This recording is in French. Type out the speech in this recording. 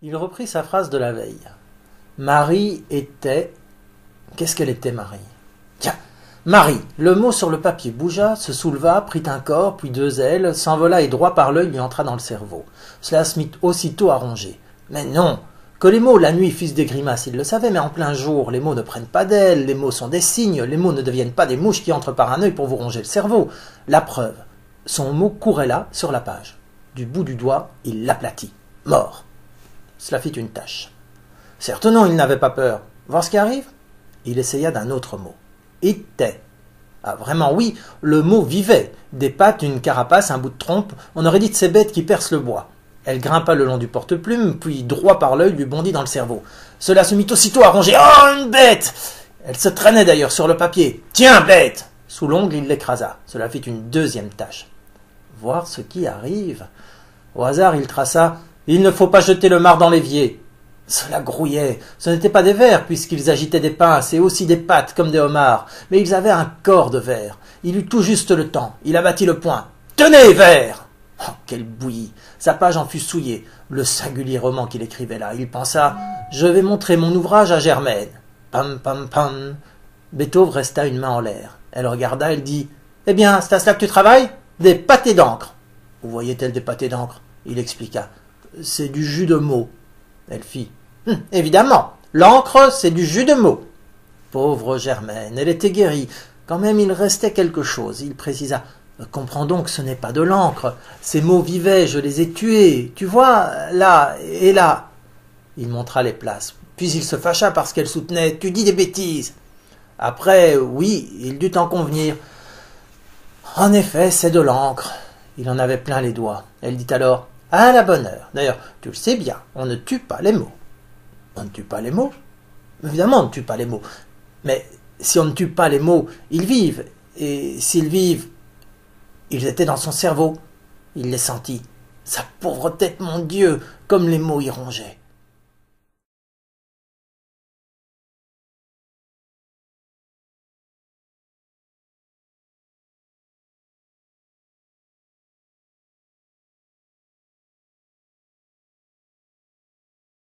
Il reprit sa phrase de la veille. Marie était... Qu'est-ce qu'elle était, Marie? Tiens, Marie. Le mot sur le papier bougea, se souleva, prit un corps, puis deux ailes, s'envola et droit par l'œil lui entra dans le cerveau. Cela se mit aussitôt à ronger. Mais non! Que les mots la nuit fissent des grimaces, il le savait, mais en plein jour, les mots ne prennent pas d'ailes, les mots sont des signes, les mots ne deviennent pas des mouches qui entrent par un œil pour vous ronger le cerveau. La preuve, son mot courait là, sur la page. Du bout du doigt, il l'aplatit. Mort. Cela fit une tache. Certes non, il n'avait pas peur. Voir ce qui arrive? Il essaya d'un autre mot. Était. Ah vraiment oui, le mot vivait. Des pattes, une carapace, un bout de trompe, on aurait dit de ces bêtes qui percent le bois. Elle grimpa le long du porte-plume, puis droit par l'œil lui bondit dans le cerveau. Cela se mit aussitôt à ronger. Oh, une bête! Elle se traînait d'ailleurs sur le papier. Tiens, bête! Sous l'ongle, il l'écrasa. Cela fit une deuxième tache. Voir ce qui arrive. Au hasard, il traça. Il ne faut pas jeter le marc dans l'évier. Cela grouillait. Ce n'étaient pas des vers, puisqu'ils agitaient des pinces et aussi des pattes comme des homards, mais ils avaient un corps de vers. Il eut tout juste le temps. Il abattit le poing. Tenez, vers! Oh, quelle bouillie! Sa page en fut souillée. Le singulier roman qu'il écrivait là. Il pensa, je vais montrer mon ouvrage à Germaine. Pam, pam, pam. Beethoven resta une main en l'air. Elle regarda, elle dit, eh bien, c'est à cela que tu travailles? Des pâtés d'encre. Où voyait-elle des pâtés d'encre? Il expliqua. C'est du jus de mots. Elle fit. Évidemment, l'encre, c'est du jus de mots. Pauvre Germaine, elle était guérie. Quand même, il restait quelque chose. Il précisa. Comprends donc, ce n'est pas de l'encre. Ces mots vivaient, je les ai tués. Tu vois, là et là. Il montra les places. Puis il se fâcha parce qu'elle soutenait. Tu dis des bêtises. Après, oui, il dut en convenir. En effet, c'est de l'encre. Il en avait plein les doigts. Elle dit alors. À la bonne heure. D'ailleurs, tu le sais bien, on ne tue pas les mots. On ne tue pas les mots? Évidemment, on ne tue pas les mots. Mais si on ne tue pas les mots, ils vivent. Et s'ils vivent, ils étaient dans son cerveau. Il les sentit. Sa pauvre tête, mon Dieu, comme les mots y rongeaient.